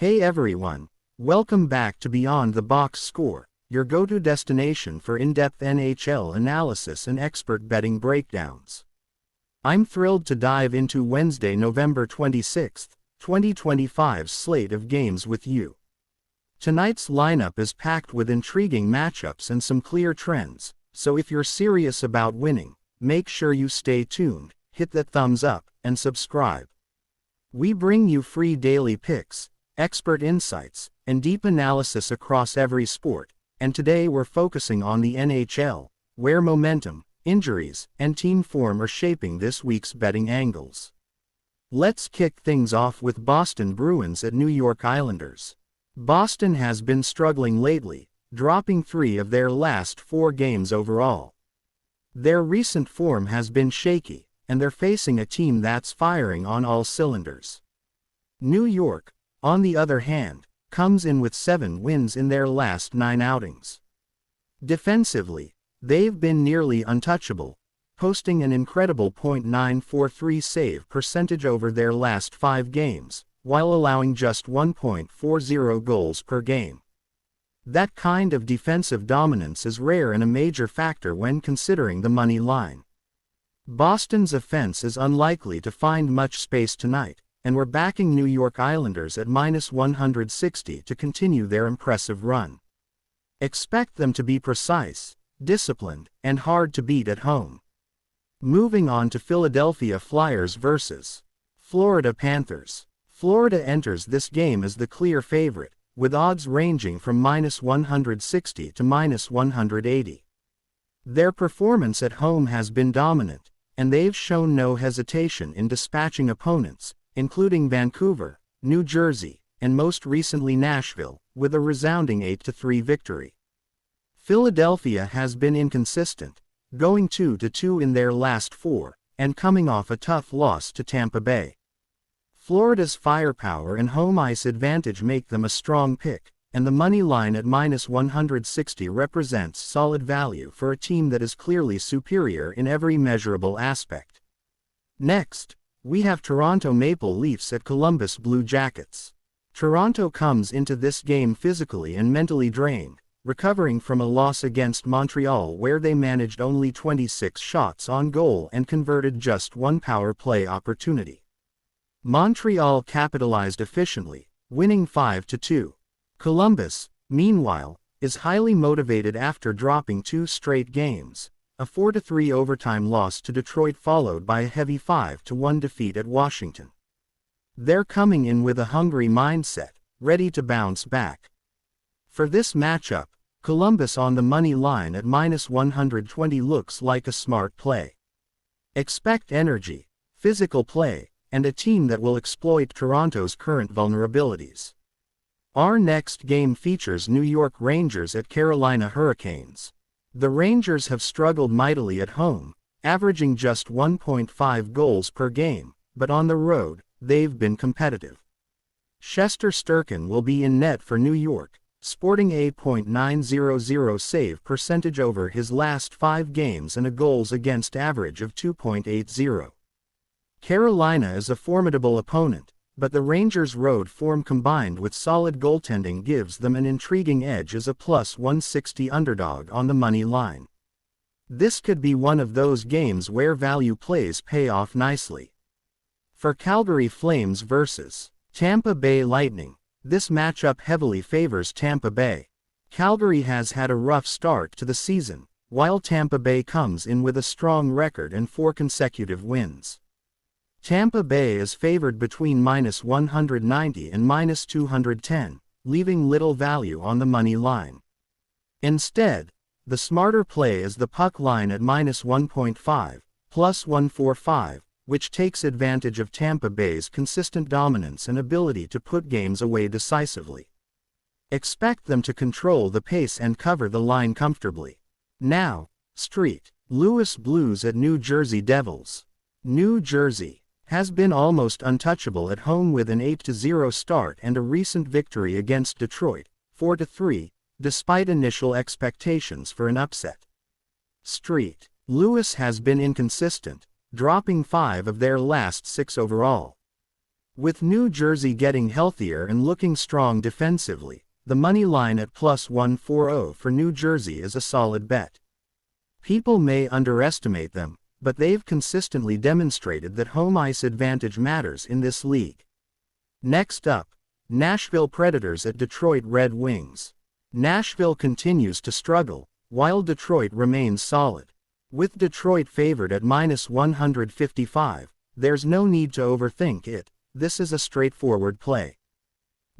Hey everyone, welcome back to Beyond the Box Score, your go-to destination for in-depth NHL analysis and expert betting breakdowns. I'm thrilled to dive into Wednesday, November 26, 2025's slate of games with you. Tonight's lineup is packed with intriguing matchups and some clear trends, so if you're serious about winning, make sure you stay tuned, hit that thumbs up, and subscribe. We bring you free daily picks, expert insights, and deep analysis across every sport, and today we're focusing on the NHL, where momentum, injuries, and team form are shaping this week's betting angles. Let's kick things off with Boston Bruins at New York Islanders. Boston has been struggling lately, dropping 3 of their last 4 games overall. Their recent form has been shaky, and they're facing a team that's firing on all cylinders. New York, on the other hand, comes in with 7 wins in their last 9 outings. Defensively, they've been nearly untouchable, posting an incredible .943 save percentage over their last 5 games, while allowing just 1.40 goals per game. That kind of defensive dominance is rare and a major factor when considering the money line. Boston's offense is unlikely to find much space tonight, and we're backing New York Islanders at -160 to continue their impressive run. Expect them to be precise, disciplined, and hard to beat at home. Moving on to Philadelphia Flyers vs. Florida Panthers. Florida enters this game as the clear favorite, with odds ranging from -160 to -180. Their performance at home has been dominant, and they've shown no hesitation in dispatching opponents, including Vancouver, New Jersey, and most recently Nashville, with a resounding 8-3 victory. Philadelphia has been inconsistent, going 2-2 in their last 4, and coming off a tough loss to Tampa Bay. Florida's firepower and home ice advantage make them a strong pick, and the money line at -160 represents solid value for a team that is clearly superior in every measurable aspect. Next, we have Toronto Maple Leafs at Columbus Blue Jackets. Toronto comes into this game physically and mentally drained, recovering from a loss against Montreal where they managed only 26 shots on goal and converted just 1 power play opportunity. Montreal capitalized efficiently, winning 5-2. Columbus, meanwhile, is highly motivated after dropping 2 straight games, a 4-3 overtime loss to Detroit followed by a heavy 5-1 defeat at Washington. They're coming in with a hungry mindset, ready to bounce back. For this matchup, Columbus on the money line at -120 looks like a smart play. Expect energy, physical play, and a team that will exploit Toronto's current vulnerabilities. Our next game features New York Rangers at Carolina Hurricanes. The Rangers have struggled mightily at home, averaging just 1.5 goals per game, but on the road, they've been competitive. Chester Sturkin will be in net for New York, sporting a .900 save percentage over his last 5 games and a goals against average of 2.80. Carolina is a formidable opponent, but the Rangers' road form combined with solid goaltending gives them an intriguing edge as a +160 underdog on the money line. This could be one of those games where value plays pay off nicely. For Calgary Flames vs. Tampa Bay Lightning, this matchup heavily favors Tampa Bay. Calgary has had a rough start to the season, while Tampa Bay comes in with a strong record and 4 consecutive wins. Tampa Bay is favored between -190 and -210, leaving little value on the money line. Instead, the smarter play is the puck line at -1.5, +145, which takes advantage of Tampa Bay's consistent dominance and ability to put games away decisively. Expect them to control the pace and cover the line comfortably. Now, St. Louis Blues at New Jersey Devils. New Jersey has been almost untouchable at home with an 8-0 start and a recent victory against Detroit, 4-3, despite initial expectations for an upset. St. Louis has been inconsistent, dropping 5 of their last 6 overall. With New Jersey getting healthier and looking strong defensively, the money line at plus 140 for New Jersey is a solid bet. People may underestimate them, but they've consistently demonstrated that home ice advantage matters in this league. Next up, Nashville Predators at Detroit Red Wings. Nashville continues to struggle, while Detroit remains solid. With Detroit favored at minus 155, there's no need to overthink it, this is a straightforward play.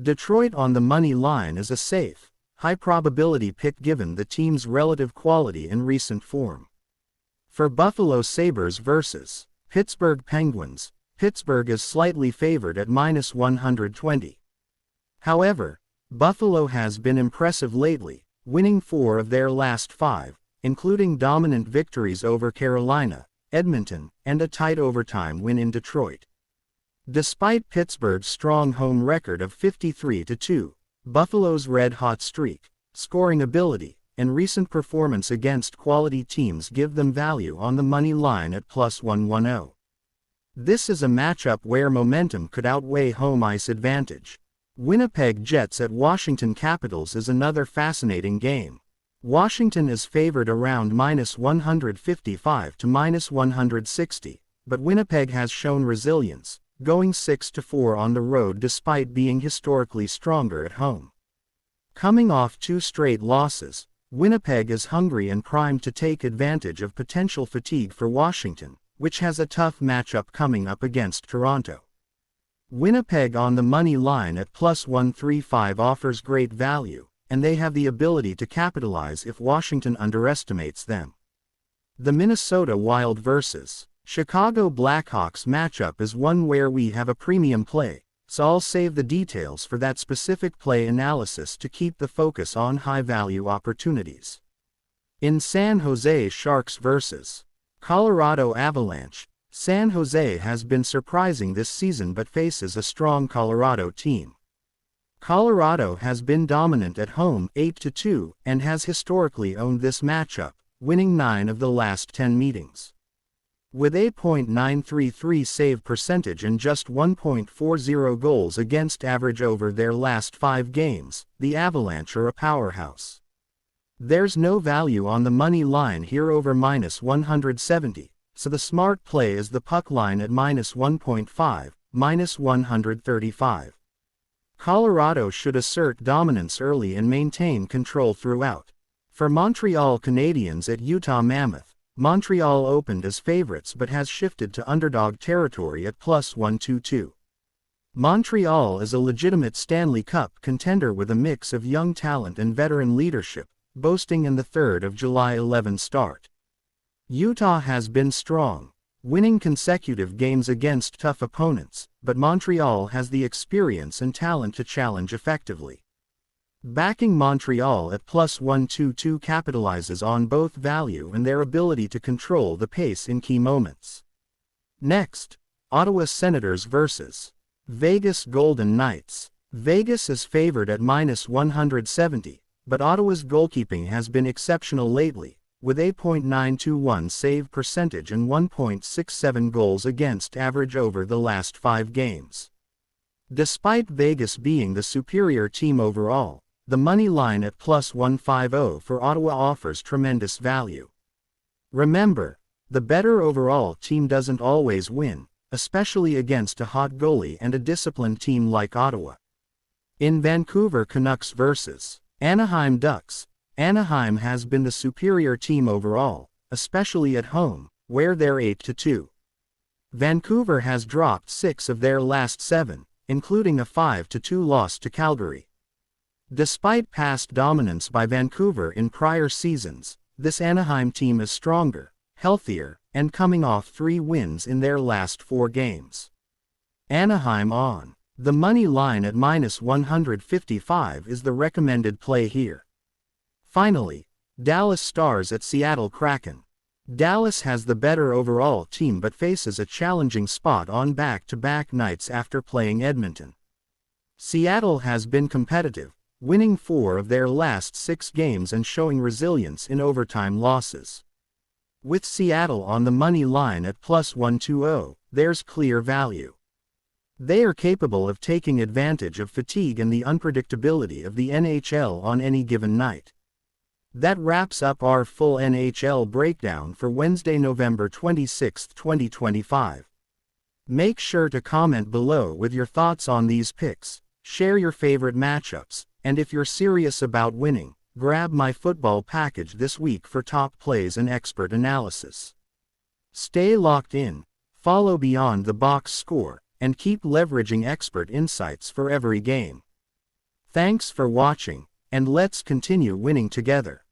Detroit on the money line is a safe, high-probability pick given the team's relative quality and recent form. For Buffalo Sabres vs. Pittsburgh Penguins, Pittsburgh is slightly favored at minus 120. However, Buffalo has been impressive lately, winning 4 of their last 5, including dominant victories over Carolina, Edmonton, and a tight overtime win in Detroit. Despite Pittsburgh's strong home record of 53-2, Buffalo's red-hot streak, scoring ability, and recent performance against quality teams give them value on the money line at plus 110. This is a matchup where momentum could outweigh home ice advantage. Winnipeg Jets at Washington Capitals is another fascinating game. Washington is favored around minus 155 to minus 160, but Winnipeg has shown resilience, going 6-4 on the road despite being historically stronger at home. Coming off 2 straight losses, Winnipeg is hungry and primed to take advantage of potential fatigue for Washington, which has a tough matchup coming up against Toronto. Winnipeg on the money line at plus 135 offers great value, and they have the ability to capitalize if Washington underestimates them. The Minnesota Wild vs. Chicago Blackhawks matchup is one where we have a premium play, so I'll save the details for that specific play analysis to keep the focus on high-value opportunities. In San Jose Sharks vs. Colorado Avalanche, San Jose has been surprising this season but faces a strong Colorado team. Colorado has been dominant at home 8-2 and has historically owned this matchup, winning 9 of the last 10 meetings. With a .933 save percentage and just 1.40 goals against average over their last 5 games, the Avalanche are a powerhouse. There's no value on the money line here over minus 170, so the smart play is the puck line at minus 1.5, minus 135. Colorado should assert dominance early and maintain control throughout. For Montreal Canadiens at Utah Mammoth, Montreal opened as favorites but has shifted to underdog territory at plus 122. Montreal is a legitimate Stanley Cup contender with a mix of young talent and veteran leadership, boasting in the 3rd of July 11 start. Utah has been strong, winning consecutive games against tough opponents, but Montreal has the experience and talent to challenge effectively. Backing Montreal at plus 122 capitalizes on both value and their ability to control the pace in key moments. Next, Ottawa Senators vs. Vegas Golden Knights. Vegas is favored at minus 170, but Ottawa's goalkeeping has been exceptional lately, with a .921 save percentage and 1.67 goals against average over the last 5 games. Despite Vegas being the superior team overall, the money line at plus 150 for Ottawa offers tremendous value. Remember, the better overall team doesn't always win, especially against a hot goalie and a disciplined team like Ottawa. In Vancouver Canucks vs. Anaheim Ducks, Anaheim has been the superior team overall, especially at home, where they're 8-2. Vancouver has dropped 6 of their last 7, including a 5-2 loss to Calgary. Despite past dominance by Vancouver in prior seasons, this Anaheim team is stronger, healthier, and coming off 3 wins in their last 4 games. Anaheim on the money line at minus 155 is the recommended play here. Finally, Dallas Stars at Seattle Kraken. Dallas has the better overall team but faces a challenging spot on back-to-back nights after playing Edmonton. Seattle has been competitive, winning 4 of their last 6 games and showing resilience in overtime losses. With Seattle on the money line at plus 120, there's clear value. They are capable of taking advantage of fatigue and the unpredictability of the NHL on any given night. That wraps up our full NHL breakdown for Wednesday, November 26, 2025. Make sure to comment below with your thoughts on these picks, share your favorite matchups, and if you're serious about winning, grab my football package this week for top plays and expert analysis. Stay locked in, follow Beyond the Box Score, and keep leveraging expert insights for every game. Thanks for watching, and let's continue winning together.